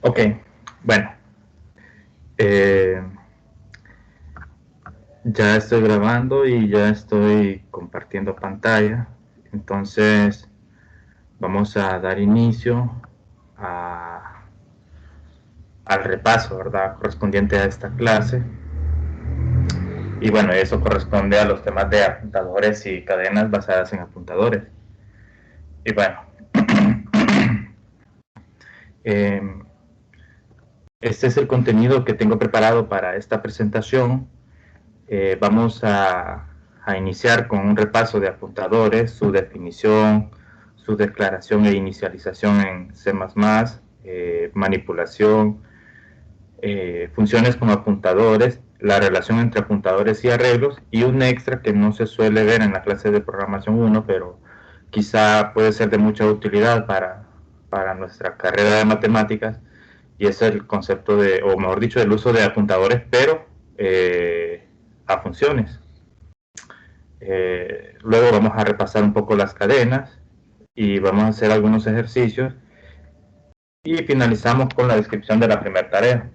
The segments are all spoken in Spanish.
Ok, bueno, eh, ya estoy grabando y ya estoy compartiendo pantalla. Entonces vamos a dar inicio a, al repaso, ¿verdad? Correspondiente a esta clase. Y bueno, eso corresponde a los temas de apuntadores y cadenas basadas en apuntadores. Y bueno, eh, este es el contenido que tengo preparado para esta presentación. Vamos a iniciar con un repaso de apuntadores, su definición, su declaración e inicialización en C++, manipulación, funciones con apuntadores, la relación entre apuntadores y arreglos, y un extra que no se suele ver en la clase de programación 1, pero quizá puede ser de mucha utilidad para nuestra carrera de matemáticas, y es el concepto de, o mejor dicho, el uso de apuntadores, pero a funciones. Luego vamos a repasar un poco las cadenas y vamos a hacer algunos ejercicios y finalizamos con la descripción de la primera tarea.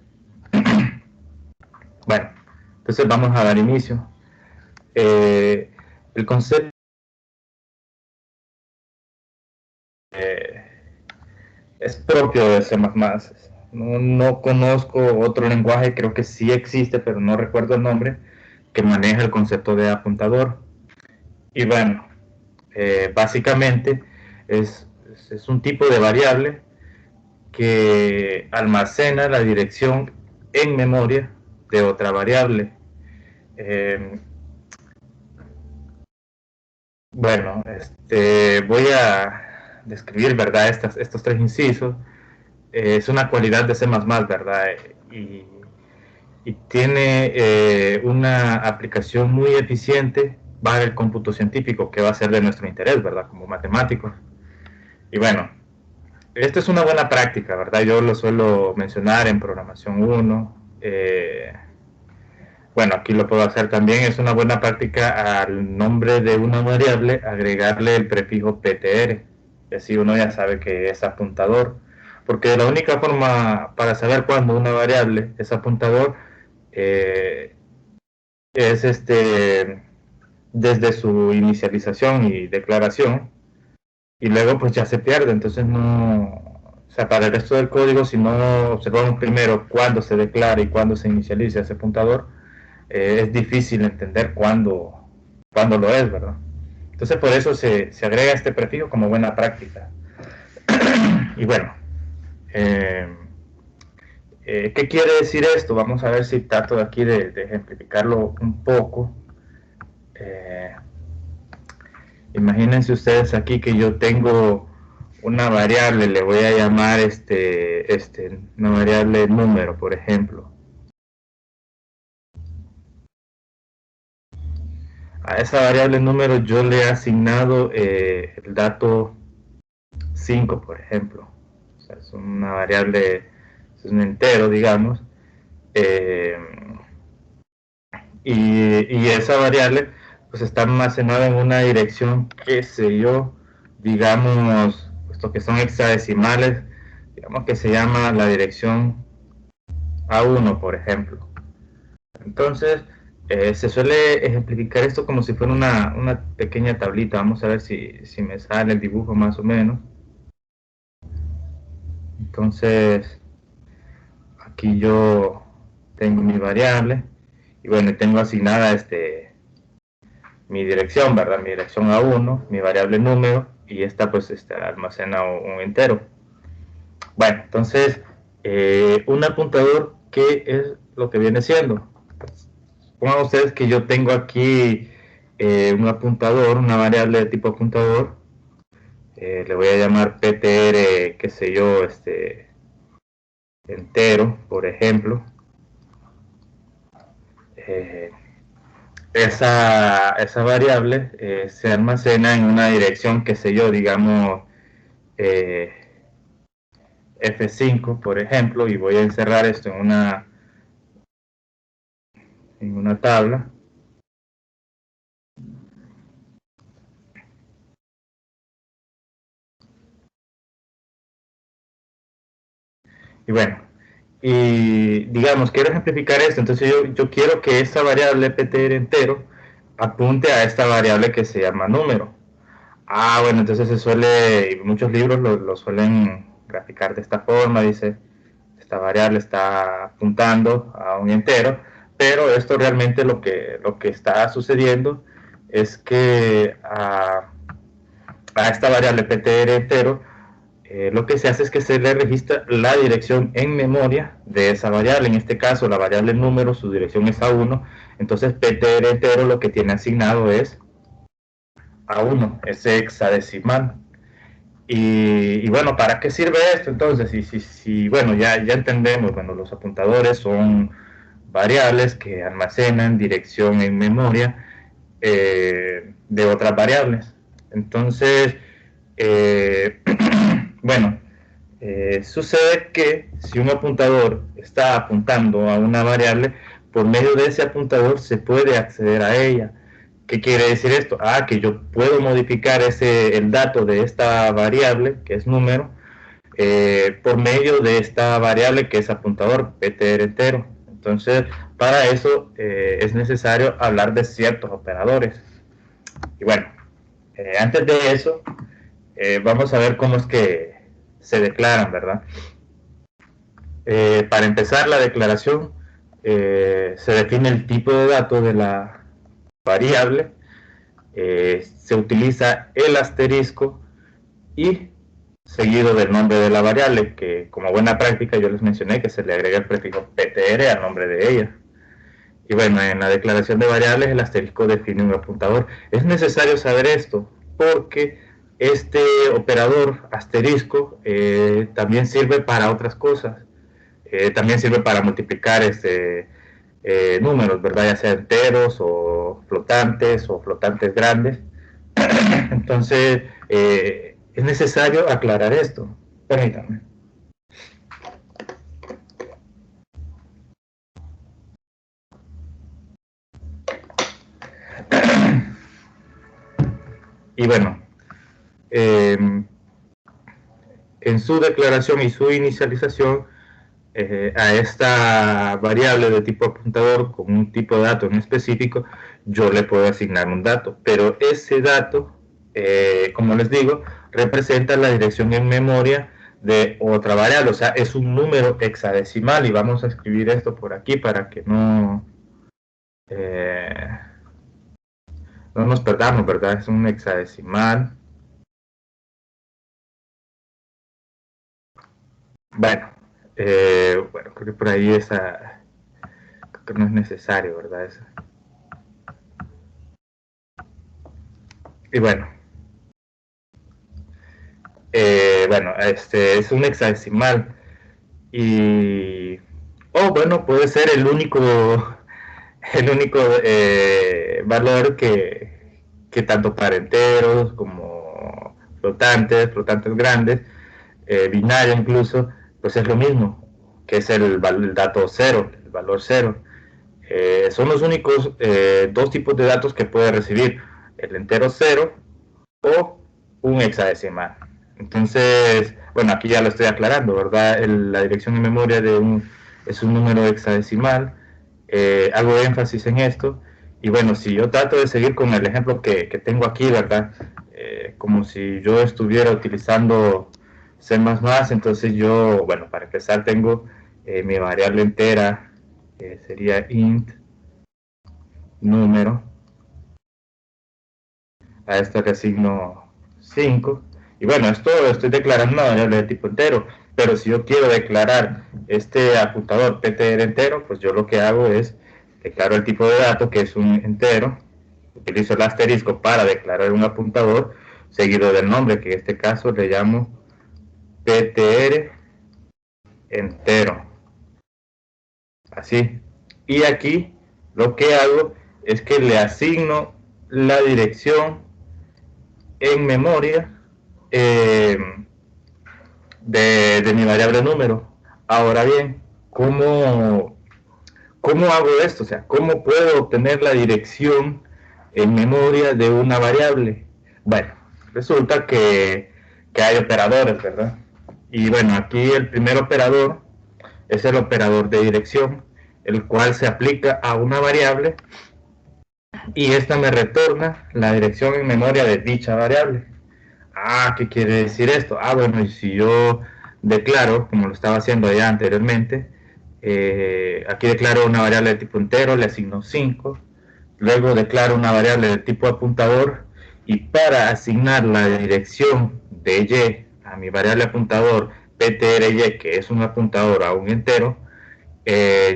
Bueno, entonces vamos a dar inicio. El concepto eh, es propio de C++. No conozco otro lenguaje, creo que sí existe, pero no recuerdo el nombre, que maneja el concepto de apuntador. Y bueno, básicamente es un tipo de variable que almacena la dirección en memoria de otra variable. Eh, bueno, voy a describir, ¿verdad? Estos tres incisos. Es una cualidad de C++, ¿verdad? Y tiene una aplicación muy eficiente para el cómputo científico, que va a ser de nuestro interés, ¿verdad? Como matemáticos. Y bueno, esto es una buena práctica, ¿verdad? Yo lo suelo mencionar en programación 1. Bueno, aquí lo puedo hacer también. Es una buena práctica al nombre de una variable agregarle el prefijo ptr. Y así uno ya sabe que es apuntador. Porque la única forma para saber cuándo una variable es apuntador eh, es desde su inicialización y declaración. Y luego pues ya se pierde. Entonces no, o sea, para el resto del código, si no observamos primero cuándo se declara y cuándo se inicializa ese apuntador, es difícil entender cuándo lo es, ¿verdad? Entonces por eso se agrega este prefijo como buena práctica. Y bueno, eh, ¿qué quiere decir esto? Vamos a ver si trato de aquí de ejemplificarlo un poco. Eh, Imagínense ustedes aquí que yo tengo una variable, le voy a llamar una variable número, por ejemplo. A esa variable número yo le he asignado el dato 5, por ejemplo. O sea, es una variable, es un entero, digamos. Eh, y esa variable pues está almacenada en una dirección, qué sé yo, digamos, puesto que son hexadecimales, digamos que se llama la dirección A1, por ejemplo. Entonces, se suele ejemplificar esto como si fuera una pequeña tablita. Vamos a ver si me sale el dibujo más o menos. Entonces, aquí yo tengo mi variable y bueno, tengo asignada mi dirección, ¿verdad? Mi dirección A1, mi variable número, y esta pues almacena un entero. Bueno, entonces, un apuntador, ¿qué es lo que viene siendo? Pongan ustedes que yo tengo aquí un apuntador, una variable de tipo apuntador, le voy a llamar ptr, qué sé yo, entero, por ejemplo. Eh, esa variable se almacena en una dirección, qué sé yo, digamos eh, F5, por ejemplo, y voy a encerrar esto en una tabla. Y bueno, y digamos, quiero ejemplificar esto, entonces yo quiero que esta variable ptr entero apunte a esta variable que se llama número. Ah, bueno, entonces se suele, y muchos libros lo suelen graficar de esta forma, dice, esta variable está apuntando a un entero, pero esto realmente lo que está sucediendo es que a esta variable ptr entero lo que se hace es que se le registra la dirección en memoria de esa variable. En este caso, la variable número, su dirección es A1. Entonces, ptr entero lo que tiene asignado es A1, ese hexadecimal. Y bueno, ¿para qué sirve esto? Entonces, bueno, ya entendemos, bueno, los apuntadores son variables que almacenan dirección en memoria de otras variables. Entonces, bueno, sucede que si un apuntador está apuntando a una variable, por medio de ese apuntador se puede acceder a ella. ¿Qué quiere decir esto? Ah, que yo puedo modificar el dato de esta variable, que es número, por medio de esta variable que es apuntador, ptr entero. Entonces, para eso es necesario hablar de ciertos operadores. Y bueno, antes de eso, vamos a ver cómo es que se declaran, ¿verdad? Para empezar la declaración, se define el tipo de dato de la variable, se utiliza el asterisco y seguido del nombre de la variable, que como buena práctica yo les mencioné que se le agrega el prefijo ptr al nombre de ella. Y bueno, en la declaración de variables el asterisco define un apuntador. Es necesario saber esto porque este operador asterisco también sirve para otras cosas. También sirve para multiplicar números, ¿verdad? Ya sea enteros o flotantes grandes. Entonces, es necesario aclarar esto. Permítanme. Y bueno, en su declaración y su inicialización, a esta variable de tipo apuntador con un tipo de dato en específico, yo le puedo asignar un dato, pero ese dato, como les digo, representa la dirección en memoria de otra variable, o sea, es un número hexadecimal y vamos a escribir esto por aquí para que no nos perdamos, ¿verdad? Es un hexadecimal. Bueno, bueno, creo que por ahí creo que no es necesario, ¿verdad? Y bueno, bueno, este es un hexadecimal y, bueno, puede ser el único valor que tanto para enteros como flotantes grandes, binario incluso, pues es lo mismo, que es el dato cero, el valor cero. Son los únicos dos tipos de datos que puede recibir, el entero cero o un hexadecimal. Entonces, bueno, aquí ya lo estoy aclarando, ¿verdad? La dirección de memoria es un número hexadecimal. Hago énfasis en esto. Y bueno, si yo trato de seguir con el ejemplo que tengo aquí, ¿verdad? Como si yo estuviera utilizando C++, entonces yo, bueno, para empezar tengo mi variable entera, sería int número. A esto le asigno 5. Y bueno, esto estoy declarando una variable de tipo entero. Pero si yo quiero declarar este apuntador ptr entero, pues yo lo que hago es declaro el tipo de dato, que es un entero. Utilizo el asterisco para declarar un apuntador, seguido del nombre, que en este caso le llamo ptr entero. Así. Y aquí lo que hago es que le asigno la dirección en memoria eh, de mi variable número. Ahora bien, ¿cómo hago esto? O sea, ¿cómo puedo obtener la dirección en memoria de una variable? Bueno, resulta que hay operadores, ¿verdad? Y bueno, aquí el primer operador es el operador de dirección, el cual se aplica a una variable y esta me retorna la dirección en memoria de dicha variable. Ah, ¿qué quiere decir esto? Ah, bueno, y si yo declaro, como lo estaba haciendo ya anteriormente, aquí declaro una variable de tipo entero, le asigno 5, luego declaro una variable de tipo apuntador y para asignar la dirección de y a mi variable apuntador ptry, que es un apuntador a un entero,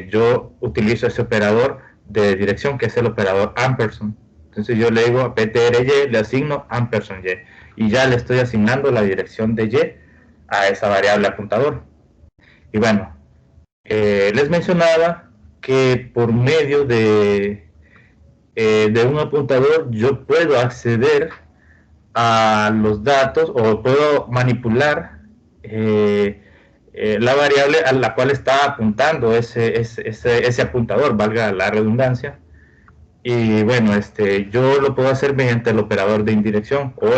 yo utilizo ese operador de dirección que es el operador ampersand. Entonces yo le digo a ptry, le asigno ampersand y ya le estoy asignando la dirección de y a esa variable apuntador. Y bueno, les mencionaba que por medio de un apuntador yo puedo acceder a los datos o puedo manipular la variable a la cual está apuntando ese apuntador, valga la redundancia. Y bueno, yo lo puedo hacer mediante el operador de indirección o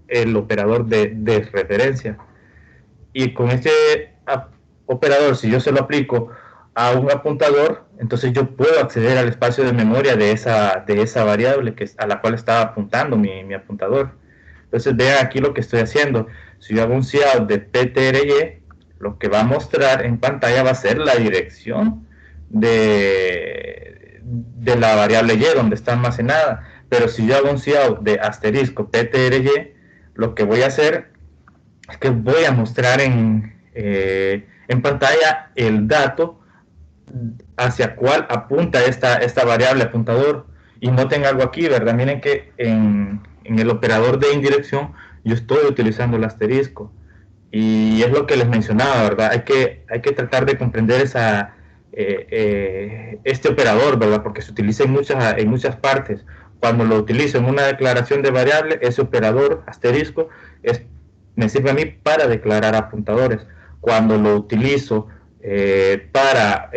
el operador de referencia. Y con este operador, si yo se lo aplico a un apuntador, entonces yo puedo acceder al espacio de memoria de esa variable a la cual estaba apuntando mi apuntador. Entonces vean aquí lo que estoy haciendo. Si yo hago un cout de ptry, lo que va a mostrar en pantalla va a ser la dirección de la variable y donde está almacenada. Pero si yo hago un cout de asterisco ptry, lo que voy a hacer es que voy a mostrar en pantalla el dato hacia cuál apunta esta variable apuntador. Y noten algo aquí, ¿verdad? Miren que en el operador de indirección yo estoy utilizando el asterisco. Y es lo que les mencionaba, ¿verdad? Hay que tratar de comprender este operador, ¿verdad? Porque se utiliza en muchas partes. Cuando lo utilizo en una declaración de variable, ese operador asterisco me sirve a mí para declarar apuntadores. Cuando lo utilizo para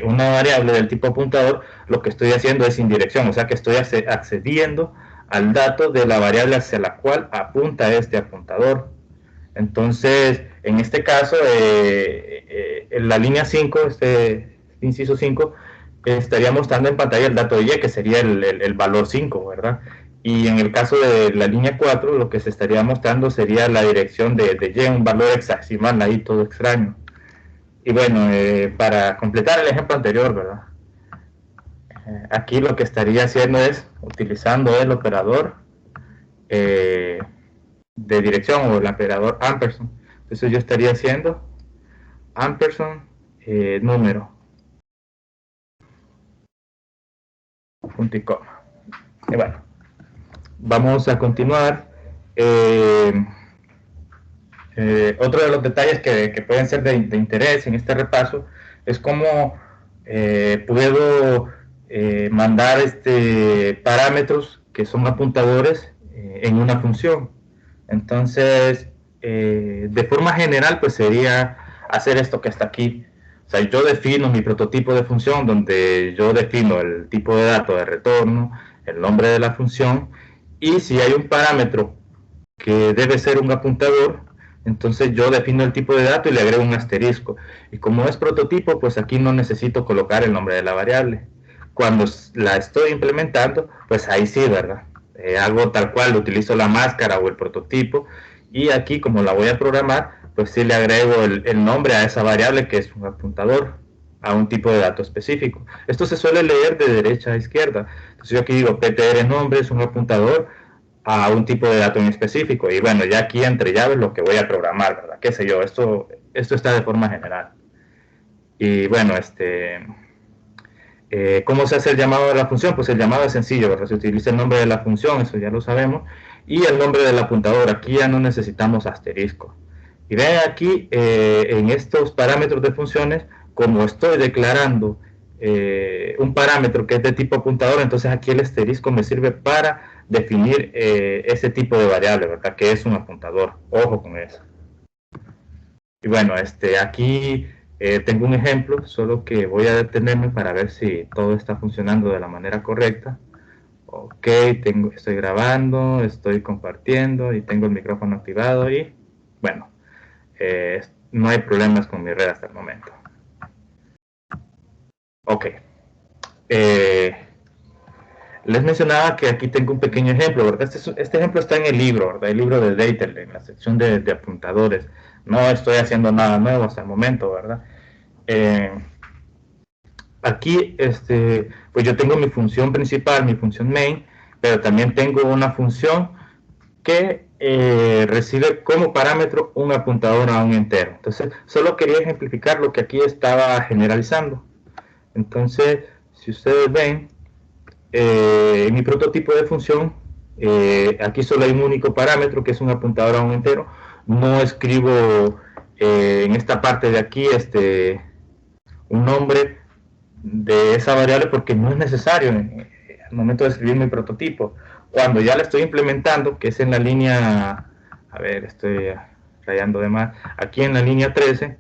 una variable del tipo apuntador, lo que estoy haciendo es indirección, o sea que estoy accediendo al dato de la variable hacia la cual apunta este apuntador. Entonces, en este caso, en la línea 5, inciso 5, estaría mostrando en pantalla el dato de y, que sería el valor 5, ¿verdad? Y en el caso de la línea 4, lo que se estaría mostrando sería la dirección de y, un valor hexadecimal ahí todo extraño. Y bueno, para completar el ejemplo anterior, ¿verdad? Aquí lo que estaría haciendo es utilizando el operador de dirección o el operador ampersand. Entonces yo estaría haciendo ampersand número, punto y coma. Y bueno, vamos a continuar. Otro de los detalles que pueden ser de interés en este repaso es cómo puedo mandar parámetros que son apuntadores en una función. Entonces, de forma general, pues sería hacer esto que está aquí. O sea, yo defino mi prototipo de función donde yo defino el tipo de dato de retorno, el nombre de la función, y si hay un parámetro que debe ser un apuntador, entonces yo defino el tipo de dato y le agrego un asterisco. Y como es prototipo, pues aquí no necesito colocar el nombre de la variable. Cuando la estoy implementando, pues ahí sí, ¿verdad? Hago tal cual, utilizo la máscara o el prototipo. Y aquí, como la voy a programar, pues sí le agrego el nombre a esa variable que es un apuntador a un tipo de dato específico. Esto se suele leer de derecha a izquierda. Entonces yo aquí digo ptr nombre es un apuntador a un tipo de dato en específico. Y bueno, ya aquí entre llaves lo que voy a programar, ¿verdad? Qué sé yo, esto está de forma general. Y bueno, ¿cómo se hace el llamado de la función? Pues el llamado es sencillo, ¿verdad? Se utiliza el nombre de la función, eso ya lo sabemos, y el nombre del apuntador. Aquí ya no necesitamos asterisco. Y vean aquí, en estos parámetros de funciones, como estoy declarando un parámetro que es de tipo apuntador, entonces aquí el asterisco me sirve para definir ese tipo de variable, ¿verdad? Que es un apuntador. Ojo con eso. Y bueno, aquí tengo un ejemplo, solo que voy a detenerme para ver si todo está funcionando de la manera correcta. Ok, estoy grabando, estoy compartiendo y tengo el micrófono activado y bueno, no hay problemas con mi red hasta el momento. Ok. Les mencionaba que aquí tengo un pequeño ejemplo, ¿verdad? Este ejemplo está en el libro, ¿verdad? El libro de Deitel, en la sección de apuntadores. No estoy haciendo nada nuevo hasta el momento, ¿verdad? Aquí, pues yo tengo mi función principal, mi función main, pero también tengo una función que recibe como parámetro un apuntador a un entero. Entonces, solo quería ejemplificar lo que aquí estaba generalizando. Entonces, si ustedes ven, en mi prototipo de función, aquí solo hay un único parámetro que es un apuntador a un entero. No escribo en esta parte de aquí un nombre de esa variable porque no es necesario al momento de escribir mi prototipo. Cuando ya la estoy implementando, que es en la línea, a ver, estoy rayando de más, aquí en la línea 13,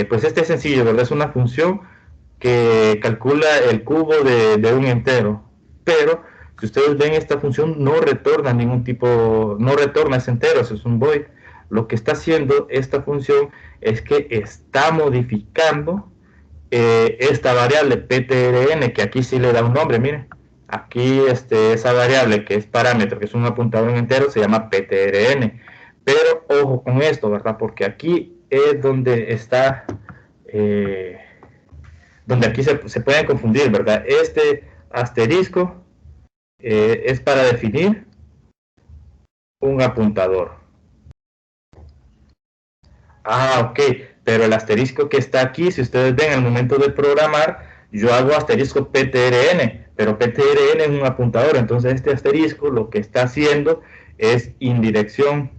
pues este es sencillo, ¿verdad? Es una función que calcula el cubo de un entero, pero si ustedes ven esta función no retorna ningún tipo, no retorna ese entero, eso es un void. Lo que está haciendo esta función es que está modificando esta variable ptrn, que aquí sí le da un nombre, miren. Aquí esa variable que es parámetro, que es un apuntador en entero, se llama ptrn. Pero ojo con esto, ¿verdad? Porque aquí es donde está, donde aquí se pueden confundir, ¿verdad? Este asterisco es para definir un apuntador. Ah, ok, pero el asterisco que está aquí, si ustedes ven al momento de programar, yo hago asterisco ptrn, pero ptrn es un apuntador, entonces este asterisco lo que está haciendo es indirección.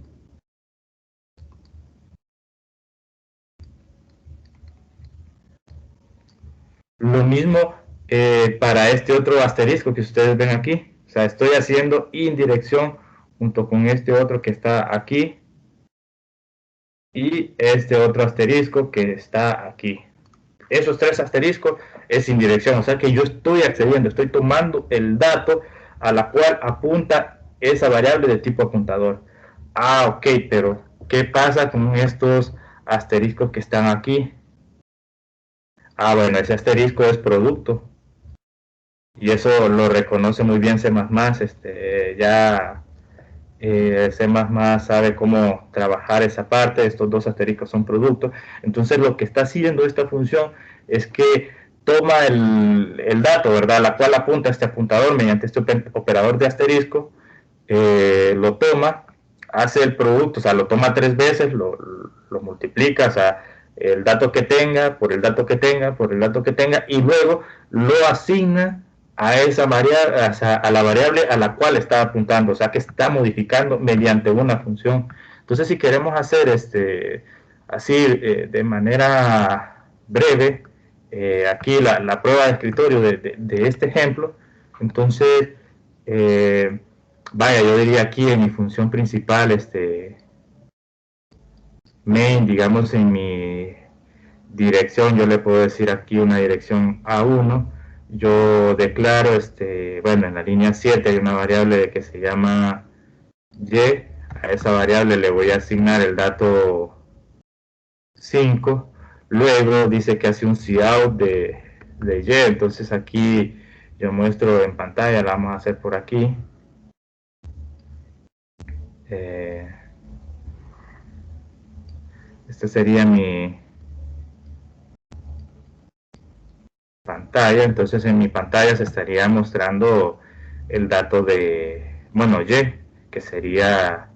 Lo mismo para este otro asterisco que ustedes ven aquí, o sea, estoy haciendo indirección junto con este otro que está aquí y este otro asterisco que está aquí. Esos tres asteriscos es sin dirección, o sea que yo estoy accediendo, estoy tomando el dato a la cual apunta esa variable de tipo apuntador. Ah, ok, pero ¿qué pasa con estos asteriscos que están aquí? Ah, bueno, ese asterisco es producto y eso lo reconoce muy bien C++, ya C++ sabe cómo trabajar esa parte, estos dos asteriscos son productos. Entonces lo que está haciendo esta función es que toma el dato, ¿verdad? La cual apunta este apuntador mediante este operador de asterisco, lo toma, hace el producto, o sea, lo toma 3 veces, lo multiplica, o sea, el dato que tenga, por el dato que tenga, por el dato que tenga, y luego lo asigna a esa variable, o sea, a la variable a la cual está apuntando, o sea que está modificando mediante una función. Entonces, si queremos hacer así de manera breve, aquí la prueba de escritorio de este ejemplo, entonces, vaya, yo diría aquí en mi función principal, main, digamos en mi dirección, yo le puedo decir aquí una dirección A1, yo declaro, bueno, en la línea 7 hay una variable que se llama Y, a esa variable le voy a asignar el dato 5, luego dice que hace un cout de Y, entonces aquí yo muestro en pantalla, la vamos a hacer por aquí. Esta sería mi pantalla, entonces en mi pantalla se estaría mostrando el dato de, bueno, Y, que sería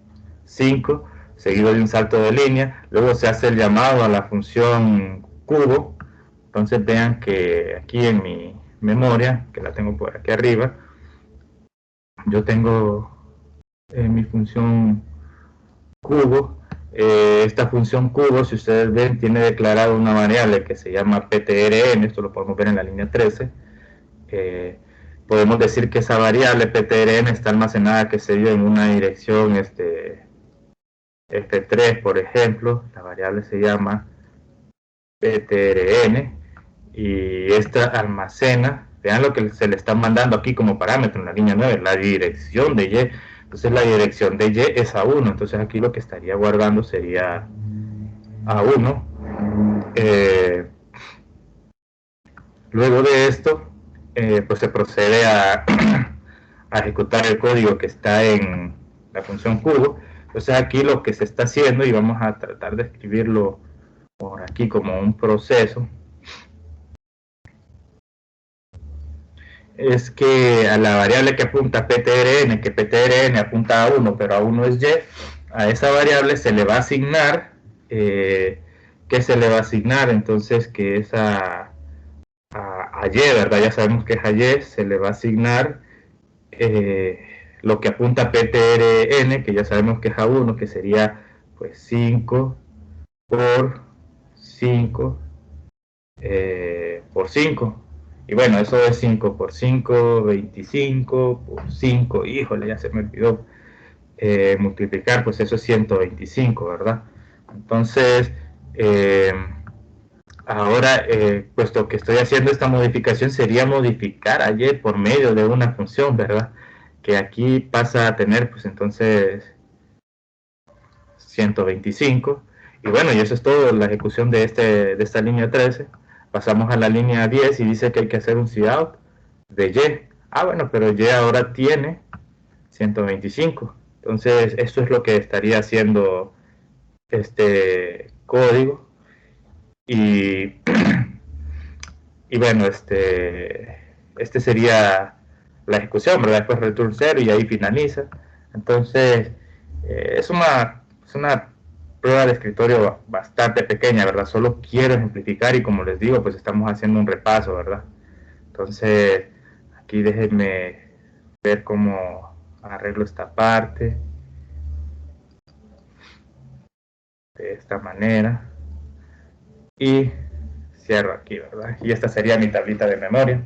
5, seguido de un salto de línea, luego se hace el llamado a la función cubo, entonces vean que aquí en mi memoria, que la tengo por aquí arriba, yo tengo mi función cubo. Esta función cubo, si ustedes ven, tiene declarado una variable que se llama ptrn, esto lo podemos ver en la línea 13. Podemos decir que esa variable ptrn está almacenada, que se dio en una dirección F3, por ejemplo. La variable se llama ptrn y esta almacena, vean lo que se le está mandando aquí como parámetro en la línea 9, la dirección de Y. Entonces la dirección de Y es A1, entonces aquí lo que estaría guardando sería A1. Luego de esto, pues se procede a, a ejecutar el código que está en la función cubo. Entonces aquí lo que se está haciendo, y vamos a tratar de escribirlo por aquí como un proceso, es que a la variable que apunta ptrn, que ptrn apunta a 1, pero a 1 es y, a esa variable se le va a asignar, ¿qué se le va a asignar? Entonces que es a y, ¿verdad? Ya sabemos que es a y, se le va a asignar lo que apunta ptrn, que ya sabemos que es a 1, que sería pues 5 por 5 por 5. Y bueno, eso es 5 por 5, 25 por 5, híjole, ya se me olvidó multiplicar, pues eso es 125, ¿verdad? Entonces, ahora, puesto que estoy haciendo esta modificación, sería modificar a y por medio de una función, ¿verdad? Que aquí pasa a tener, pues entonces, 125. Y bueno, y eso es todo, la ejecución de esta línea 13. Pasamos a la línea 10 y dice que hay que hacer un cout de y. Ah, bueno, pero y ahora tiene 125. Entonces, esto es lo que estaría haciendo este código. Y, y bueno, este sería la ejecución, ¿verdad? Después return 0 y ahí finaliza. Entonces, es una prueba de escritorio bastante pequeña, ¿verdad? Solo quiero ejemplificar y como les digo, pues estamos haciendo un repaso, ¿verdad? Entonces, aquí déjenme ver cómo arreglo esta parte de esta manera y cierro aquí, ¿verdad? Y esta sería mi tablita de memoria.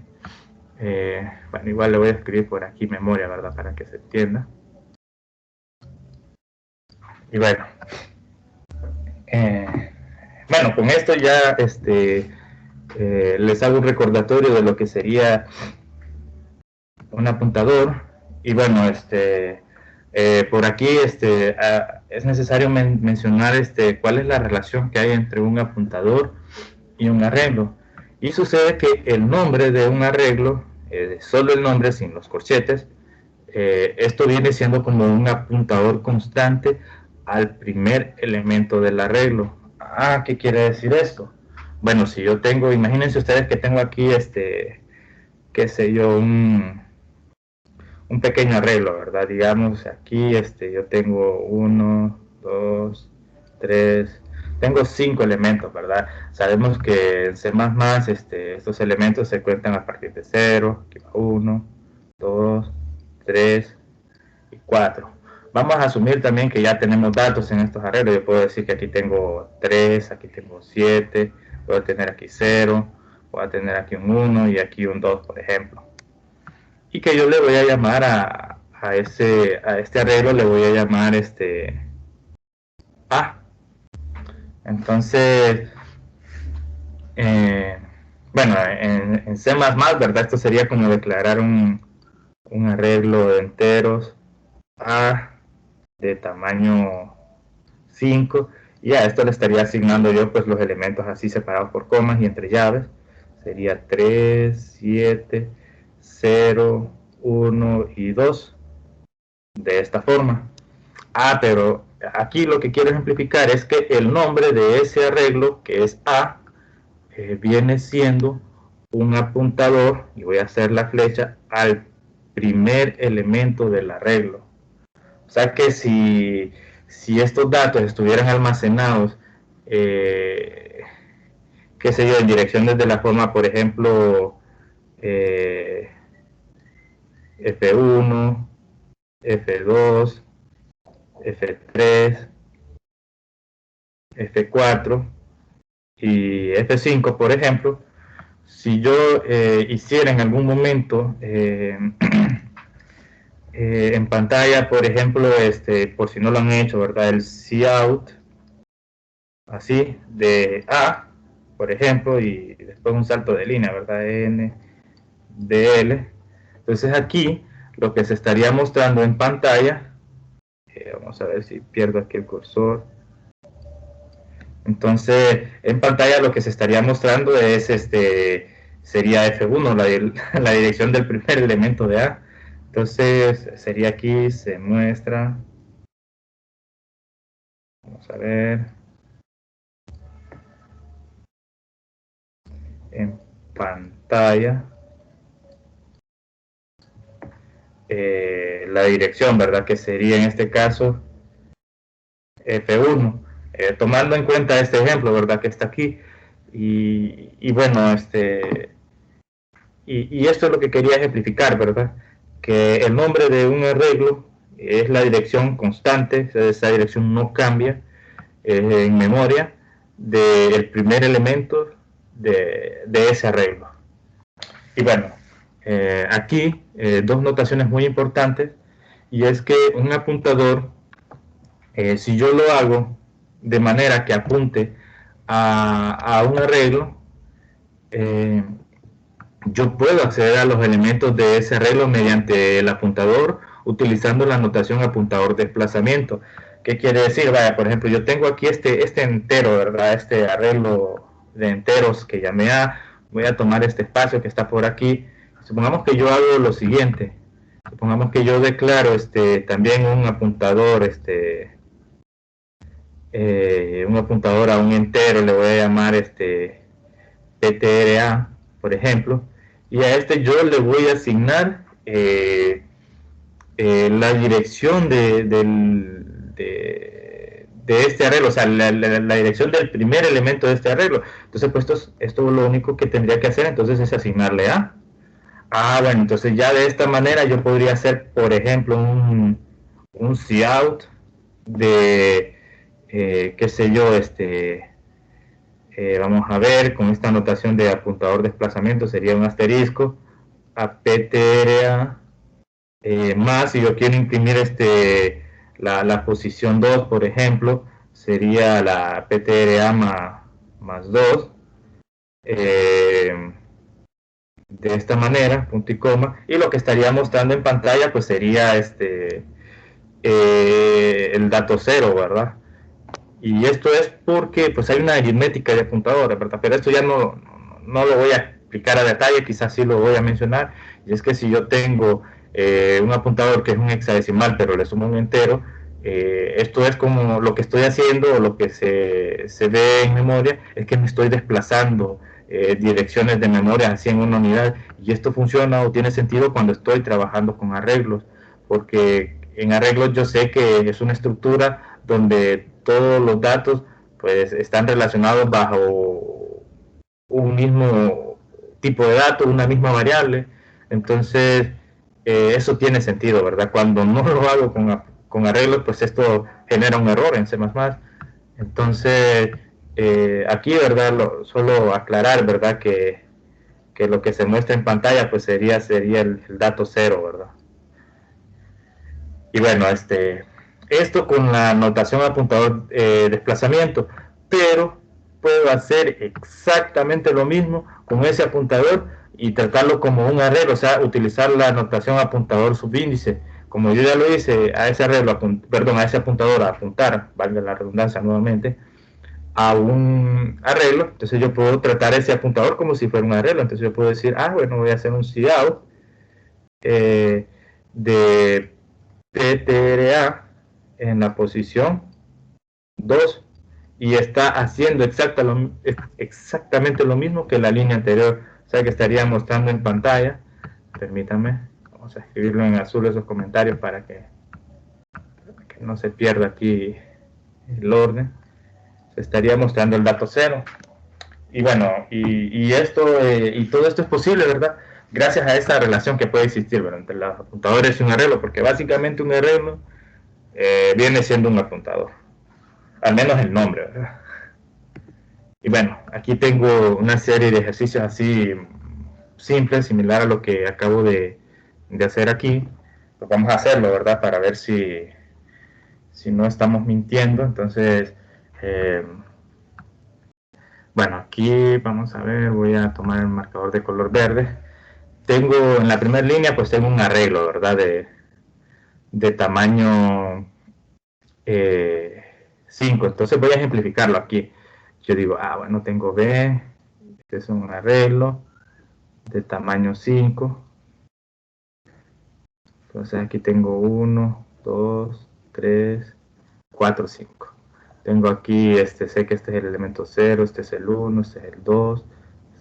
Bueno, igual le voy a escribir por aquí memoria, ¿verdad? Para que se entienda. Y bueno, bueno, con esto ya les hago un recordatorio de lo que sería un apuntador. Y bueno, por aquí es necesario mencionar cuál es la relación que hay entre un apuntador y un arreglo. Y sucede que el nombre de un arreglo, solo el nombre sin los corchetes, esto viene siendo como un apuntador constante al primer elemento del arreglo. Ah, ¿qué quiere decir esto? Bueno, si yo tengo, imagínense ustedes que tengo aquí qué sé yo, un pequeño arreglo, ¿verdad? Digamos, aquí yo tengo 1, 2, 3, tengo 5 elementos, ¿verdad? Sabemos que en C++ estos elementos se cuentan a partir de 0, aquí va 1, 2, 3 y 4. Vamos a asumir también que ya tenemos datos en estos arreglos. Yo puedo decir que aquí tengo 3, aquí tengo 7, puedo tener aquí 0, voy a tener aquí un 1 y aquí un 2, por ejemplo. Y que yo le voy a llamar a este arreglo, le voy a llamar A. Entonces, bueno, en C++, ¿verdad? Esto sería como declarar un arreglo de enteros A de tamaño 5, y a esto le estaría asignando yo pues los elementos así separados por comas y entre llaves. Sería 3, 7, 0, 1 y 2, de esta forma. Ah, pero aquí lo que quiero ejemplificar es que el nombre de ese arreglo, que es A, viene siendo un apuntador, y voy a hacer la flecha, al primer elemento del arreglo. O sea que si estos datos estuvieran almacenados, qué sé yo, en direcciones de la forma, por ejemplo, F1, F2, F3, F4 y F5, por ejemplo, si yo hiciera en algún momento en pantalla, por ejemplo, por si no lo han hecho, ¿verdad? El cout, así, de A, por ejemplo, y después un salto de línea, ¿verdad? N, DL. Entonces aquí lo que se estaría mostrando en pantalla, vamos a ver si pierdo aquí el cursor, Entonces, en pantalla lo que se estaría mostrando es sería F1, la dirección del primer elemento de A. Entonces, sería aquí, se muestra, vamos a ver, en pantalla, la dirección, ¿verdad? Que sería en este caso F1. Tomando en cuenta este ejemplo, ¿verdad? Que está aquí. Y bueno, y esto es lo que quería ejemplificar, ¿verdad? Que el nombre de un arreglo es la dirección constante, esa dirección no cambia en memoria del primer elemento de ese arreglo. Y bueno, aquí dos notaciones muy importantes, y es que un apuntador, si yo lo hago de manera que apunte a un arreglo, eh, yo puedo acceder a los elementos de ese arreglo mediante el apuntador utilizando la notación apuntador desplazamiento. ¿Qué quiere decir? Vaya, por ejemplo, yo tengo aquí este entero, ¿verdad? Este arreglo de enteros que llamé A. Voy a tomar este espacio que está por aquí. Supongamos que yo hago lo siguiente. Supongamos que yo declaro también un apuntador, un apuntador a un entero, le voy a llamar PTRA, por ejemplo, y a yo le voy a asignar la dirección de este arreglo, o sea, la dirección del primer elemento de este arreglo. Entonces, pues esto lo único que tendría que hacer entonces es asignarle A. Ah, bueno, entonces ya de esta manera yo podría hacer, por ejemplo, un cout de, qué sé yo, vamos a ver, con esta notación de apuntador desplazamiento sería un asterisco, a PTRA más, si yo quiero imprimir la posición 2, por ejemplo, sería la PTRA más 2, de esta manera, punto y coma, y lo que estaría mostrando en pantalla pues sería el dato 0, ¿verdad? Y esto es porque pues hay una aritmética de apuntadores, ¿verdad? Pero esto ya no lo voy a explicar a detalle, quizás sí lo voy a mencionar. Y es que si yo tengo un apuntador que es un hexadecimal, pero le sumo un entero, esto es como lo que estoy haciendo o lo que se ve en memoria, es que me estoy desplazando direcciones de memoria así en una unidad. Y esto funciona o tiene sentido cuando estoy trabajando con arreglos, porque en arreglos yo sé que es una estructura donde todos los datos pues están relacionados bajo un mismo tipo de datos, una misma variable. Entonces, eso tiene sentido, ¿verdad? Cuando no lo hago con arreglos, pues esto genera un error en C++. Entonces, aquí, ¿verdad? Solo aclarar, ¿verdad? Que lo que se muestra en pantalla, pues sería el dato 0, ¿verdad? Y bueno, esto con la notación apuntador desplazamiento, pero puedo hacer exactamente lo mismo con ese apuntador y tratarlo como un arreglo, o sea, utilizar la notación apuntador subíndice. Como yo ya lo hice a ese arreglo, perdón, a ese apuntador a apuntar, valga la redundancia nuevamente, a un arreglo, entonces yo puedo tratar ese apuntador como si fuera un arreglo. Entonces yo puedo decir, bueno, voy a hacer un cout de PTRA en la posición 2 y está haciendo exactamente lo mismo que la línea anterior, o sea que estaría mostrando en pantalla. Permítanme, vamos a escribirlo en azul esos comentarios para que no se pierda aquí el orden. Se estaría mostrando el dato 0. Y bueno, y todo esto es posible, ¿verdad? Gracias a esa relación que puede existir, ¿verdad?, entre los apuntadores y un arreglo, porque básicamente un arreglo viene siendo un apuntador, al menos el nombre, ¿verdad? Y bueno, aquí tengo una serie de ejercicios así simples, similar a lo que acabo de hacer aquí. Pues vamos a hacerlo, ¿verdad? Para ver si no estamos mintiendo. Entonces, bueno, aquí vamos a ver, voy a tomar el marcador de color verde. Tengo en la primera línea, pues tengo un arreglo, ¿verdad? De tamaño 5. Entonces voy a ejemplificarlo aquí. yo digo, bueno, tengo B, este es un arreglo de tamaño 5. Entonces aquí tengo 1, 2, 3, 4, 5. Tengo aquí, sé que este es el elemento 0, este es el 1, este es el 2,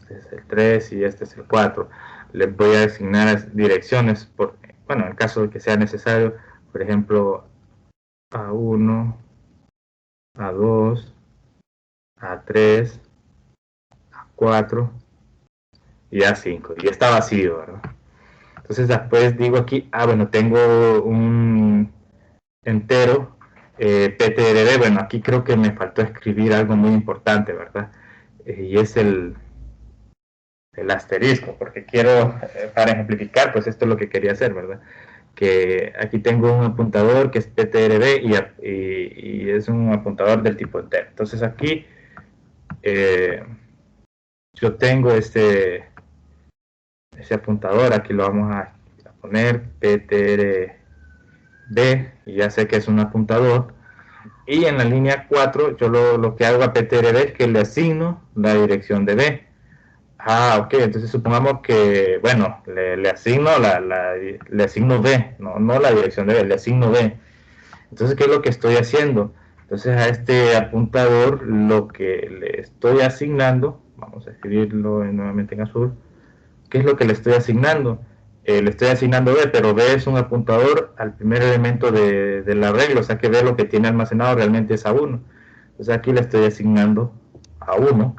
este es el 3 y este es el 4. Les voy a asignar direcciones, bueno, en caso de que sea necesario, por ejemplo, A1, A2, A3, A4 y A5. Y está vacío, ¿verdad? Entonces después digo aquí, bueno, tengo un entero PTRB. Bueno, aquí creo que me faltó escribir algo muy importante, ¿verdad? Y es el asterisco, porque quiero, para ejemplificar, pues esto es lo que quería hacer, ¿verdad? Que aquí tengo un apuntador que es PTRB y es un apuntador del tipo entero. Entonces aquí yo tengo ese apuntador, aquí lo vamos a poner PTRB y ya sé que es un apuntador. Y en la línea 4 yo lo que hago a PTRB es que le asigno la dirección de B. Ok, entonces supongamos que, bueno, le asigno le asigno B, no la dirección de B, le asigno B. Entonces, ¿qué es lo que estoy haciendo? Entonces a este apuntador lo que le estoy asignando, vamos a escribirlo nuevamente en azul, ¿qué es lo que le estoy asignando? Le estoy asignando B, pero B es un apuntador al primer elemento del arreglo, o sea que B lo que tiene almacenado realmente es A1. Entonces aquí le estoy asignando A1.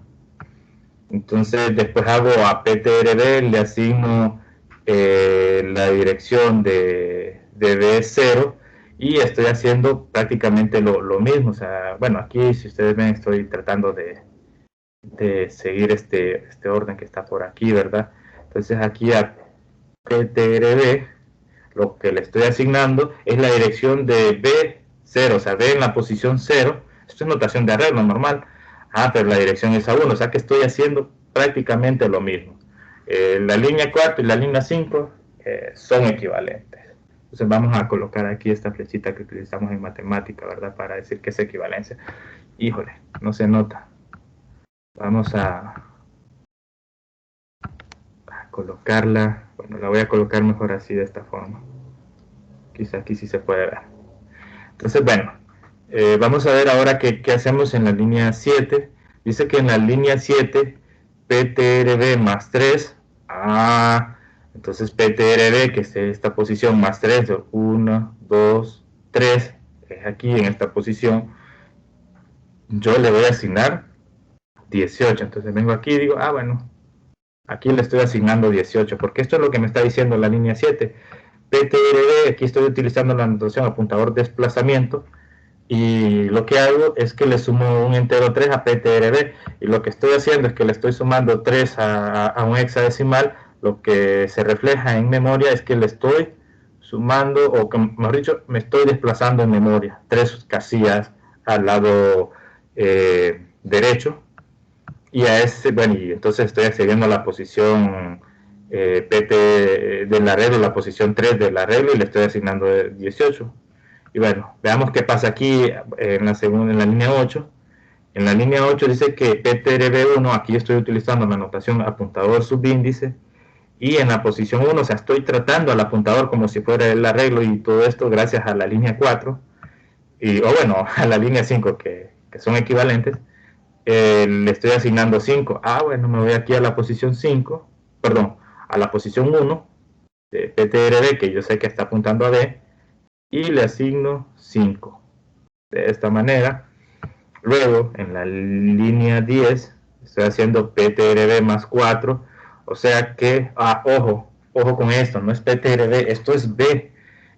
Entonces después hago a PTRB, le asigno la dirección de B0 y estoy haciendo prácticamente lo mismo. O sea, bueno, aquí si ustedes ven estoy tratando de seguir este orden que está por aquí, ¿verdad? Entonces aquí a PTRB lo que le estoy asignando es la dirección de B0, o sea, B en la posición 0. Esto es notación de arreglo normal. Pero la dirección es A1, o sea que estoy haciendo prácticamente lo mismo. La línea 4 y la línea 5 son equivalentes. Entonces vamos a colocar aquí esta flechita que utilizamos en matemática, ¿verdad? Para decir que es equivalencia. Híjole, no se nota. Vamos a colocarla. Bueno, la voy a colocar mejor así, de esta forma. Quizá aquí sí se puede ver. Entonces, bueno, vamos a ver ahora qué hacemos en la línea 7. Dice que en la línea 7, PTRB más 3. Entonces PTRB, que es esta posición, más 3, 1, 2, 3, es aquí en esta posición. Yo le voy a asignar 18. Entonces vengo aquí y digo, bueno, aquí le estoy asignando 18, porque esto es lo que me está diciendo la línea 7. PTRB, aquí estoy utilizando la notación apuntador desplazamiento, y lo que hago es que le sumo un entero 3 a PTRB, y lo que estoy haciendo es que le estoy sumando 3 a un hexadecimal. Lo que se refleja en memoria es que le estoy sumando, o que, mejor dicho, me estoy desplazando en memoria 3 casillas al lado derecho, y bueno, y entonces estoy accediendo a la posición PT del arreglo, la posición 3 del arreglo, y le estoy asignando 18. Y bueno, veamos qué pasa aquí en la línea 8. En la línea 8 dice que PTRB1, aquí estoy utilizando la notación apuntador subíndice, y en la posición 1, o sea, estoy tratando al apuntador como si fuera el arreglo, y todo esto gracias a la línea 4, o bueno, a la línea 5, que son equivalentes. Le estoy asignando 5. Bueno, me voy aquí a la posición 5, perdón, a la posición 1 de PTRB, que yo sé que está apuntando a B, y le asigno 5. De esta manera, luego en la línea 10 estoy haciendo PTRB más 4, o sea que, ojo con esto, no es PTRB, esto es B.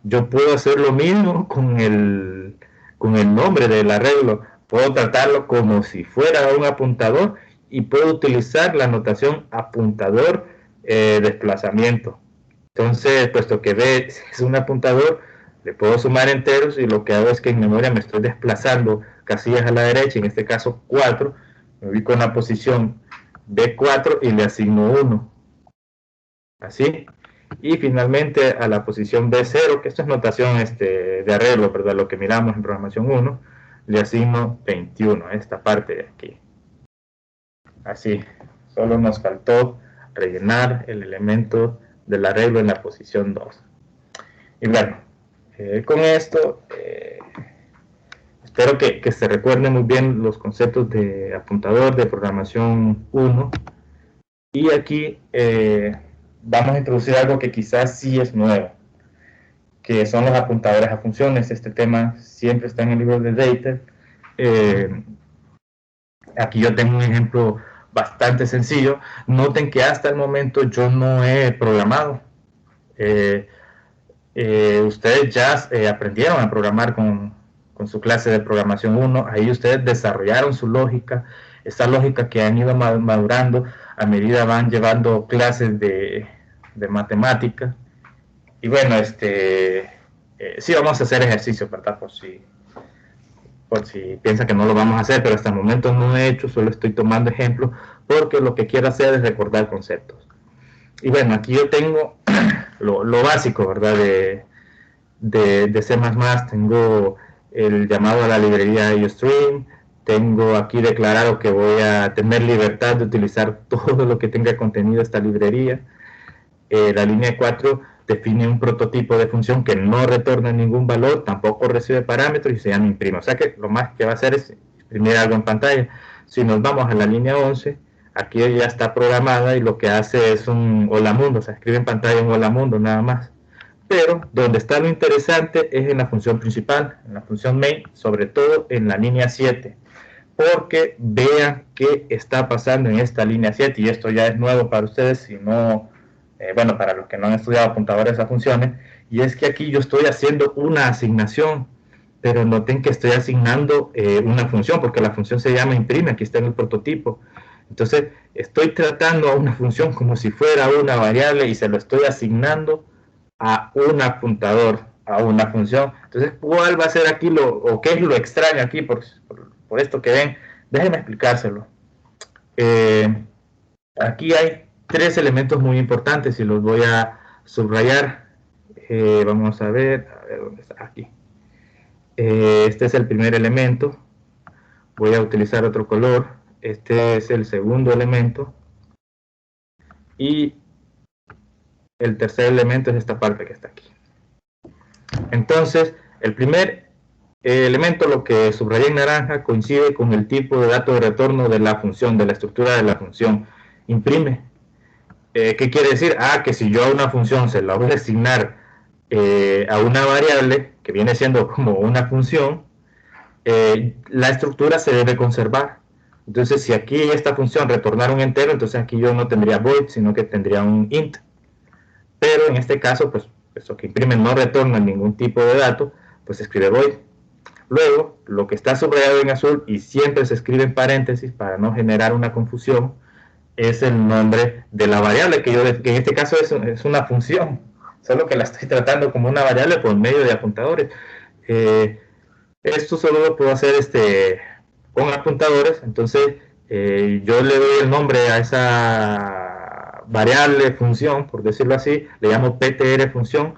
Yo puedo hacer lo mismo con el nombre del arreglo. Puedo tratarlo como si fuera un apuntador, y puedo utilizar la notación apuntador desplazamiento. Entonces, puesto que B es un apuntador, le puedo sumar enteros, y lo que hago es que en memoria me estoy desplazando casillas a la derecha, en este caso 4, me ubico en la posición B4 y le asigno 1. Así. Y finalmente a la posición B0, que esto es notación de arreglo, ¿verdad? Lo que miramos en programación 1, le asigno 21, a esta parte de aquí. así, solo nos faltó rellenar el elemento del arreglo en la posición 2. Y bueno, con esto espero que se recuerden muy bien los conceptos de apuntador de programación 1. Y aquí vamos a introducir algo que quizás sí es nuevo, que son los apuntadores a funciones. Este tema siempre está en el libro de Data. Aquí yo tengo un ejemplo bastante sencillo. Noten que hasta el momento yo no he programado. Ustedes ya aprendieron a programar con su clase de programación 1. Ahí ustedes desarrollaron su lógica, esa lógica que han ido madurando a medida van llevando clases de matemática. Y bueno, sí vamos a hacer ejercicio, ¿verdad? Por si piensa que no lo vamos a hacer, pero hasta el momento no he hecho, solo estoy tomando ejemplos, porque lo que quiero hacer es recordar conceptos. Y bueno, aquí yo tengo lo básico, ¿verdad? De C++, tengo el llamado a la librería IOStream, tengo aquí declarado que voy a tener libertad de utilizar todo lo que tenga contenido esta librería. La línea 4 define un prototipo de función que no retorna ningún valor, tampoco recibe parámetros y se llama imprime. O sea que lo más que va a hacer es imprimir algo en pantalla. Si nos vamos a la línea 11, aquí ya está programada y lo que hace es un hola mundo, o sea, escribe en pantalla un hola mundo nada más. Pero donde está lo interesante es en la función principal, en la función main, sobre todo en la línea 7, porque vean qué está pasando en esta línea 7, y esto ya es nuevo para ustedes, si no, bueno, para los que no han estudiado apuntadores a funciones, y es que aquí yo estoy haciendo una asignación, pero noten que estoy asignando una función, porque la función se llama imprime, aquí está en el prototipo. Entonces, estoy tratando a una función como si fuera una variable y se lo estoy asignando a un apuntador, a una función. Entonces, ¿cuál va a ser aquí o qué es lo extraño aquí por esto que ven? Déjenme explicárselo. Aquí hay tres elementos muy importantes y los voy a subrayar. Vamos a ver dónde está, aquí. Este es el primer elemento. Voy a utilizar otro color. Este es el segundo elemento. Y el tercer elemento es esta parte que está aquí. Entonces, el primer elemento, lo que subrayé en naranja, coincide con el tipo de dato de retorno de la función, de la estructura de la función. Imprime. ¿Qué quiere decir? Que si yo a una función se la voy a asignar a una variable, que viene siendo como una función, la estructura se debe conservar. Entonces, si aquí esta función retornara un entero, entonces aquí yo no tendría void, sino que tendría un int. Pero en este caso, pues eso que imprime no retorna ningún tipo de dato, pues se escribe void. Luego, lo que está subrayado en azul y siempre se escribe en paréntesis para no generar una confusión, es el nombre de la variable, que en este caso es una función, solo que la estoy tratando como una variable por medio de apuntadores. Esto solo lo puedo hacer con apuntadores. Entonces yo le doy el nombre a esa variable, función, por decirlo así, le llamo ptr función,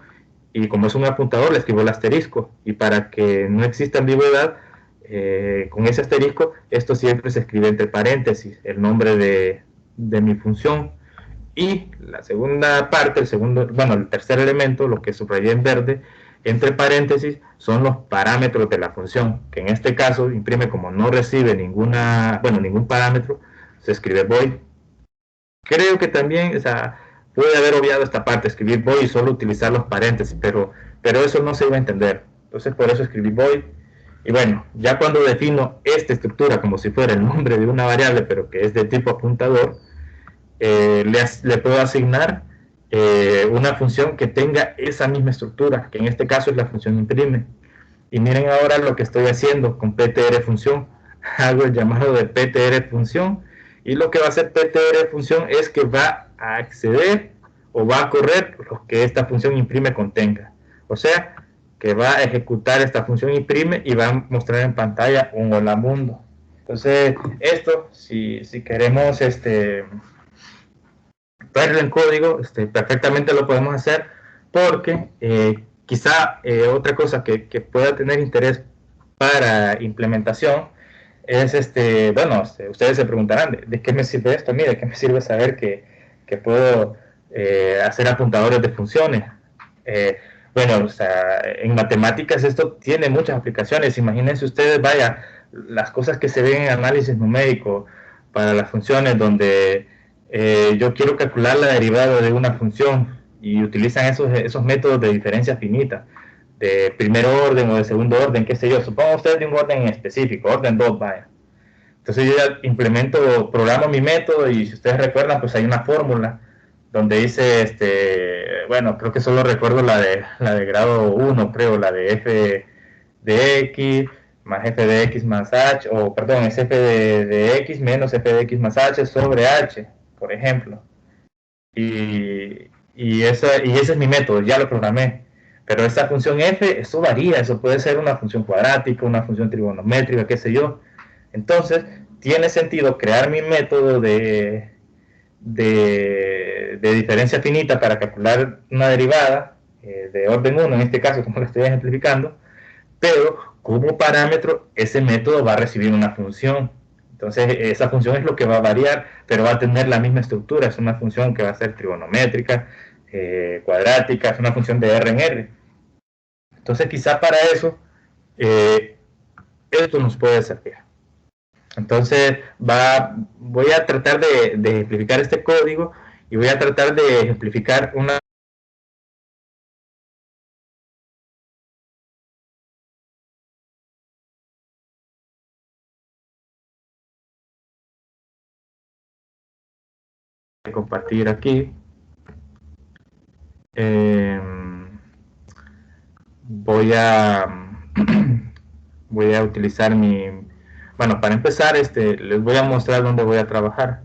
y como es un apuntador le escribo el asterisco, y para que no exista ambigüedad, con ese asterisco, esto siempre se escribe entre paréntesis, el nombre de mi función. Y la segunda parte, el tercer elemento, lo que subrayé en verde, entre paréntesis, son los parámetros de la función, que en este caso imprime, como no recibe ningún parámetro, se escribe void. Creo que también, puede haber obviado esta parte, escribir void y solo utilizar los paréntesis, pero eso no se iba a entender. Entonces por eso escribí void. Y bueno, ya cuando defino esta estructura como si fuera el nombre de una variable, pero que es de tipo apuntador, le puedo asignar una función que tenga esa misma estructura, que en este caso es la función imprime. Y miren ahora lo que estoy haciendo con ptr función. Hago el llamado de ptr función, y lo que va a hacer ptr función es que va a acceder o va a correr lo que esta función imprime contenga. O sea, que va a ejecutar esta función imprime y va a mostrar en pantalla un hola mundo. Entonces, esto, si queremos verlo en código, perfectamente lo podemos hacer, porque quizá otra cosa que pueda tener interés para implementación es bueno, ustedes se preguntarán, ¿de qué me sirve esto? Mire, ¿de qué me sirve saber que puedo hacer apuntadores de funciones? Eh, bueno, o sea, en matemáticas esto tiene muchas aplicaciones. Imagínense ustedes, vaya, las cosas que se ven en análisis numérico para las funciones donde yo quiero calcular la derivada de una función y utilizan esos métodos de diferencia finita, de primer orden o de segundo orden, qué sé yo. Supongo ustedes de un orden específico, orden 2, vaya. Entonces yo ya implemento, programo mi método y si ustedes recuerdan, pues hay una fórmula donde dice, bueno, creo que solo recuerdo la de grado 1, creo, la de f de x más f de x más h, o perdón, es f de x menos f de x más h sobre h, por ejemplo. Y ese es mi método, ya lo programé. Pero esta función f, eso varía, eso puede ser una función cuadrática, una función trigonométrica, qué sé yo. Entonces, tiene sentido crear mi método de diferencia finita para calcular una derivada de orden 1, en este caso, como lo estoy ejemplificando, pero como parámetro ese método va a recibir una función. Entonces esa función es lo que va a variar, pero va a tener la misma estructura. Es una función que va a ser trigonométrica, cuadrática, es una función de R en R. Entonces quizá para eso esto nos puede servir. Entonces voy a tratar de ejemplificar este código y voy a tratar de ejemplificar una compartir aquí. Eh, voy a voy a utilizar bueno, para empezar, les voy a mostrar dónde voy a trabajar.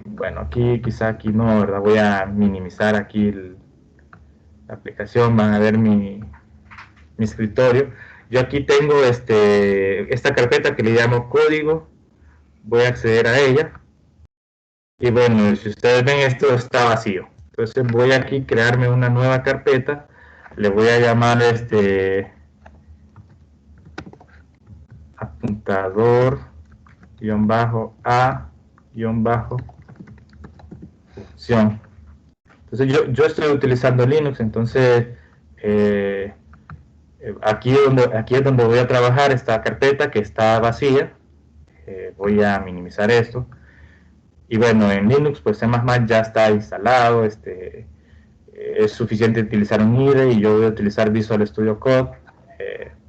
Bueno, quizá aquí no, ¿verdad? Voy a minimizar aquí la aplicación, van a ver mi escritorio. Yo aquí tengo esta carpeta que le llamo código, voy a acceder a ella. Y bueno, si ustedes ven, esto está vacío. Entonces voy aquí a crearme una nueva carpeta, le voy a llamar apuntador a función. Entonces yo estoy utilizando Linux, entonces aquí es donde voy a trabajar esta carpeta que está vacía. Voy a minimizar esto. Y bueno, en Linux pues C++ ya está instalado, es suficiente utilizar un IDE y yo voy a utilizar Visual Studio Code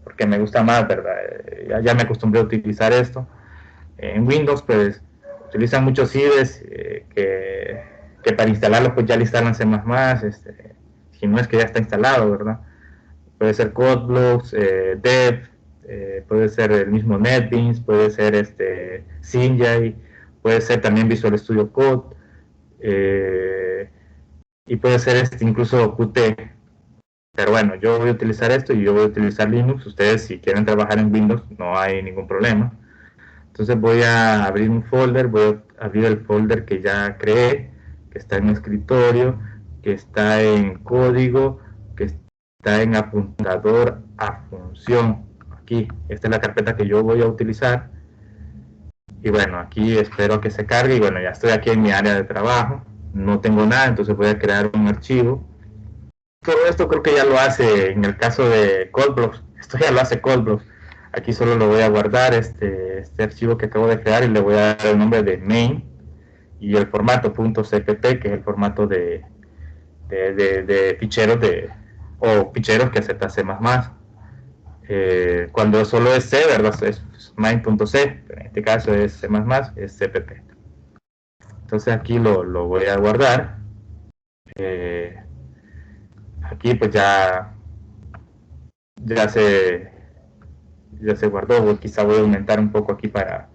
porque me gusta más, ¿verdad? Ya me acostumbré a utilizar esto. En Windows pues utilizan muchos IDEs que para instalarlo pues ya le instalan C++, si no es que ya está instalado, ¿verdad? Puede ser CodeBlocks, Dev, puede ser el mismo NetBeans, puede ser Synjai, puede ser también Visual Studio Code, y puede ser incluso Qt. Pero bueno, yo voy a utilizar esto y yo voy a utilizar Linux. Ustedes si quieren trabajar en Windows no hay ningún problema. Entonces voy a abrir un folder, voy a abrir el folder que ya creé, que está en mi escritorio, que está en código, que está en apuntador a función. Aquí, esta es la carpeta que yo voy a utilizar. Y bueno, aquí espero que se cargue y bueno, ya estoy aquí en mi área de trabajo. No tengo nada, entonces voy a crear un archivo. Todo esto creo que ya lo hace en el caso de CodeBlocks. Esto ya lo hace CodeBlocks. Aquí solo lo voy a guardar, este archivo que acabo de crear, y le voy a dar el nombre de main y el formato .cpp, que es el formato de ficheros o ficheros que acepta C++. Cuando solo es C, ¿verdad? Es main.c, pero en este caso es C++, es cpp. Entonces aquí lo voy a guardar. Aquí pues ya se guardó. Quizá voy a aumentar un poco aquí para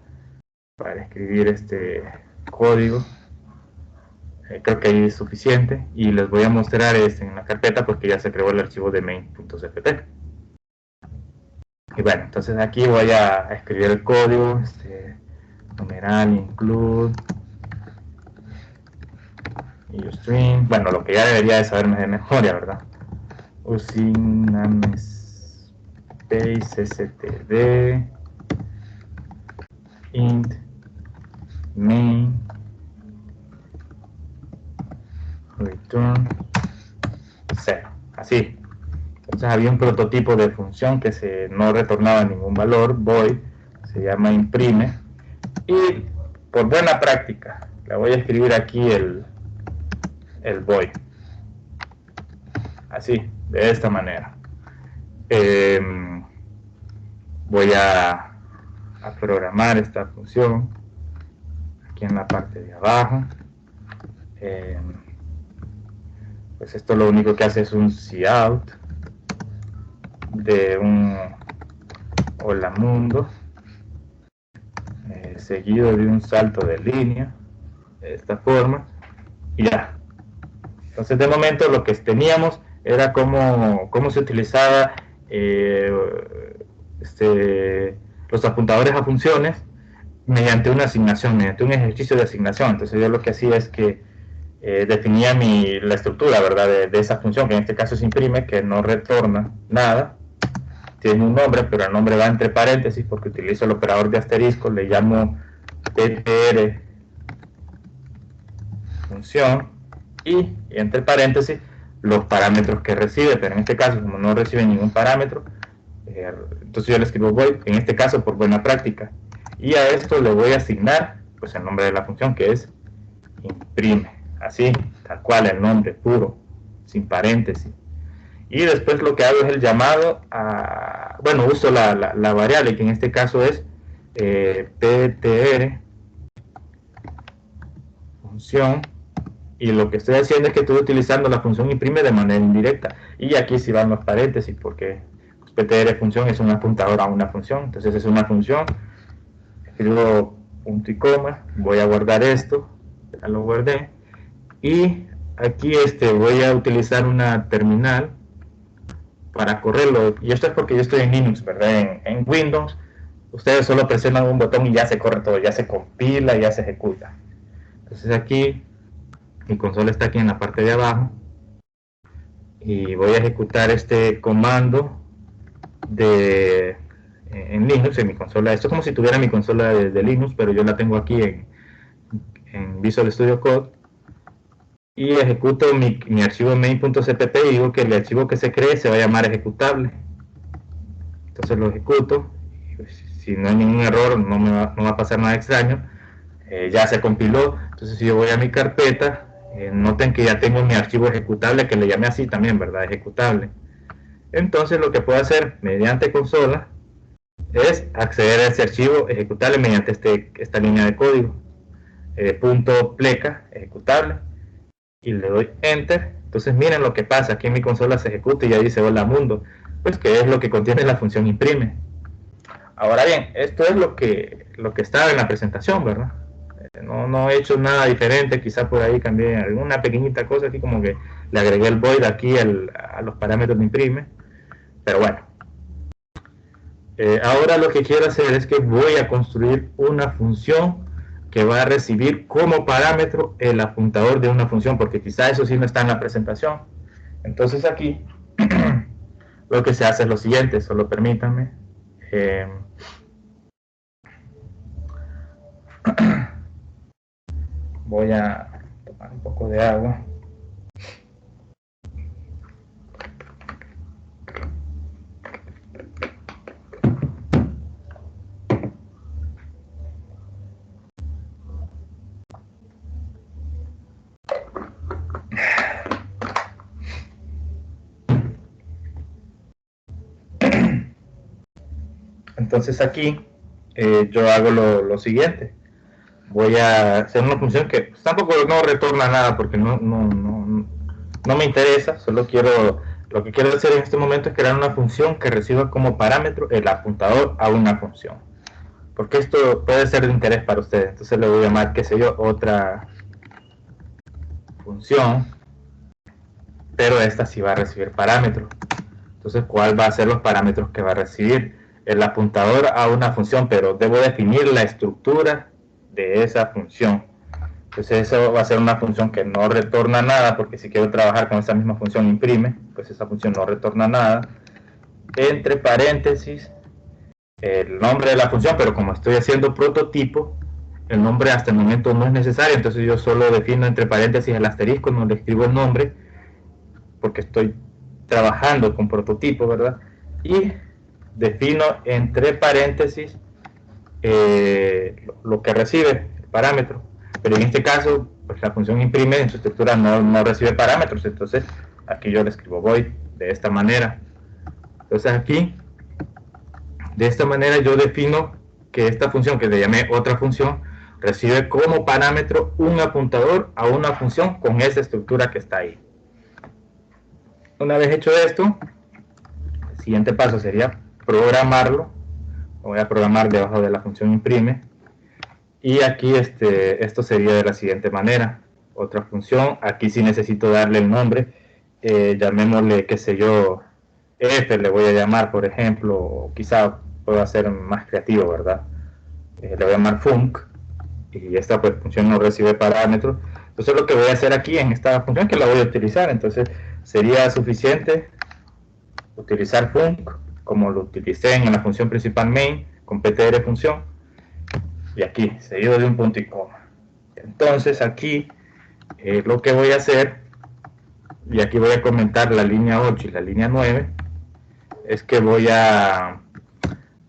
escribir este código. Creo que ahí es suficiente y les voy a mostrar en la carpeta porque ya se creó el archivo de main.cpp. Y bueno, entonces aquí voy a escribir el código, numeral include string, bueno, lo que ya debería de saberme de memoria, ¿verdad? Using namespace std int main return 0, así. Entonces había un prototipo de función que no retornaba ningún valor, void, se llama imprime, y por buena práctica le voy a escribir aquí el void, así, de esta manera. Voy a programar esta función aquí en la parte de abajo. Pues esto lo único que hace es un cout de un hola mundo, seguido de un salto de línea, de esta forma, y ya. Entonces de momento lo que teníamos era cómo se utilizaba los apuntadores a funciones mediante una asignación, mediante un ejercicio de asignación. Entonces yo lo que hacía es que definía la estructura, ¿verdad?, de esa función, que en este caso es imprime, que no retorna nada, tiene un nombre, pero el nombre va entre paréntesis porque utilizo el operador de asterisco, le llamo ptr función, y entre paréntesis los parámetros que recibe, pero en este caso como no recibe ningún parámetro, entonces yo le escribo void, en este caso por buena práctica, y a esto le voy a asignar pues el nombre de la función, que es imprime, así, tal cual, el nombre puro, sin paréntesis. Y después lo que hago es el llamado a, bueno, uso la variable, que en este caso es ptr función, y lo que estoy haciendo es que estoy utilizando la función imprime de manera indirecta, y aquí sí van los paréntesis porque ptr función es un apuntador a una función. Entonces es una función, escribo punto y coma, voy a guardar esto, ya lo guardé, y aquí voy a utilizar una terminal para correrlo, y esto es porque yo estoy en Linux, ¿verdad? En Windows ustedes solo presionan un botón y ya se corre todo, ya se compila, ya se ejecuta. Entonces aquí mi consola está aquí en la parte de abajo, y voy a ejecutar este comando en Linux, en mi consola. Esto es como si tuviera mi consola de Linux, pero yo la tengo aquí en Visual Studio Code, y ejecuto mi archivo main.cpp y digo que el archivo que se cree se va a llamar ejecutable. Entonces lo ejecuto, y pues, si no hay ningún error, no va a pasar nada extraño. Ya se compiló. Entonces si yo voy a mi carpeta, noten que ya tengo mi archivo ejecutable, que le llamé así también, ¿verdad? Ejecutable. Entonces lo que puedo hacer mediante consola es acceder a ese archivo ejecutable mediante esta línea de código, punto pleca ejecutable, y le doy enter. Entonces miren lo que pasa, aquí en mi consola se ejecuta y ya dice hola mundo, pues que es lo que contiene la función imprime. Ahora bien, esto es lo que estaba en la presentación, ¿verdad? No he hecho nada diferente, quizá por ahí cambié alguna pequeñita cosa, aquí como que le agregué el void aquí a los parámetros de imprime, pero bueno. Ahora lo que quiero hacer es que voy a construir una función que va a recibir como parámetro el apuntador de una función, porque quizá eso sí no está en la presentación. Entonces aquí lo que se hace es lo siguiente, solo permítanme. Voy a tomar un poco de agua. Entonces aquí yo hago lo siguiente. Voy a hacer una función que tampoco no retorna nada porque no me interesa, solo lo que quiero hacer en este momento es crear una función que reciba como parámetro el apuntador a una función, porque esto puede ser de interés para ustedes. Entonces le voy a llamar, qué sé yo, otra función, pero esta sí va a recibir parámetros. Entonces, ¿cuál va a ser los parámetros que va a recibir? El apuntador a una función, pero debo definir la estructura de esa función. Entonces eso va a ser una función que no retorna nada, porque si quiero trabajar con esa misma función imprime, pues esa función no retorna nada. Entre paréntesis, el nombre de la función, pero como estoy haciendo prototipo, el nombre hasta el momento no es necesario, entonces yo solo defino entre paréntesis el asterisco, no le escribo el nombre, porque estoy trabajando con prototipo, ¿verdad? Y defino entre paréntesis lo que recibe, el parámetro. Pero en este caso, pues la función imprime en su estructura no recibe parámetros, entonces aquí yo le escribo void de esta manera. Entonces aquí, de esta manera yo defino que esta función, que le llamé otra función, recibe como parámetro un apuntador a una función con esa estructura que está ahí. Una vez hecho esto, el siguiente paso sería programarlo. Lo voy a programar debajo de la función imprime. Y aquí esto sería de la siguiente manera. Otra función, aquí sí necesito darle el nombre. Llamémosle, qué sé yo, F le voy a llamar, por ejemplo, o quizá pueda ser más creativo, ¿verdad? Le voy a llamar func, y esta pues, función no recibe parámetros. Entonces lo que voy a hacer aquí en esta función, que la voy a utilizar, entonces sería suficiente utilizar func, como lo utilicé en la función principal main, con ptr función, y aquí, seguido de un punto y coma. Entonces aquí lo que voy a hacer, y aquí voy a comentar la línea 8 y la línea 9, es que voy a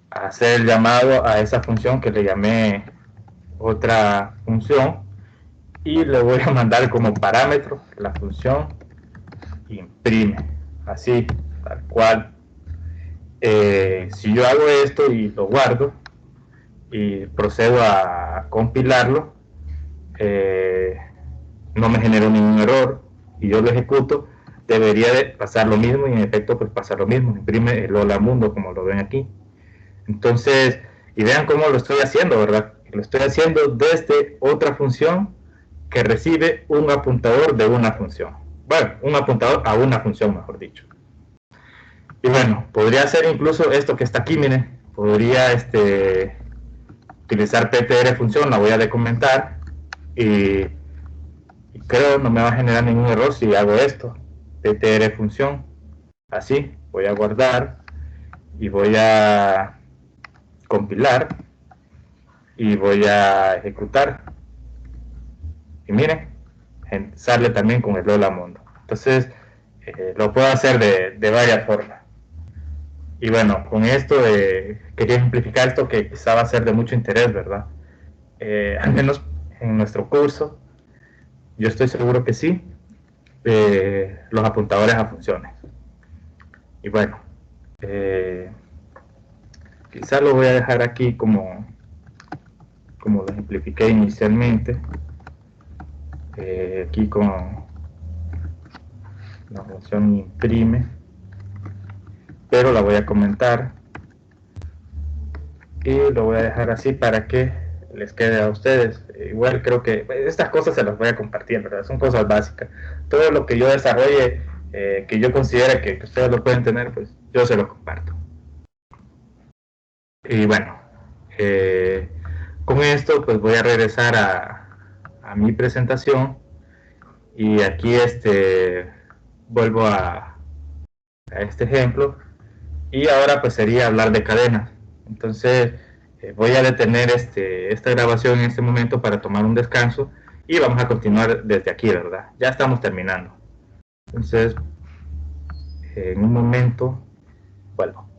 hacer el llamado a esa función que le llamé otra función, y le voy a mandar como parámetro la función imprime, así, tal cual. Si yo hago esto y lo guardo y procedo a compilarlo, no me generó ningún error y yo lo ejecuto, debería de pasar lo mismo, y en efecto pues pasa lo mismo, imprime el hola mundo como lo ven aquí. Entonces, y vean cómo lo estoy haciendo, ¿verdad? Lo estoy haciendo desde otra función que recibe un apuntador de una función. Bueno, un apuntador a una función, mejor dicho. Y bueno, podría hacer incluso esto que está aquí, miren, podría utilizar ptr función, la voy a documentar, y creo no me va a generar ningún error si hago esto, ptr función, así, voy a guardar y voy a compilar y voy a ejecutar, y miren, sale también con el hola mundo. Entonces lo puedo hacer de varias formas. Y bueno, con esto quería ejemplificar esto que quizá va a ser de mucho interés, ¿verdad? Al menos en nuestro curso, yo estoy seguro que sí, los apuntadores a funciones. Y bueno, quizá lo voy a dejar aquí como lo ejemplifiqué inicialmente, aquí con la función imprime, pero la voy a comentar y lo voy a dejar así para que les quede a ustedes. Igual creo que estas cosas se las voy a compartir, ¿verdad? Son cosas básicas. Todo lo que yo desarrolle, que yo considere que ustedes lo pueden tener, pues yo se lo comparto. Y bueno, con esto pues voy a regresar a mi presentación, y aquí vuelvo a este ejemplo, y ahora pues sería hablar de cadenas. Entonces voy a detener esta grabación en este momento para tomar un descanso, y vamos a continuar desde aquí, ¿verdad? Ya estamos terminando. Entonces en un momento vuelvo.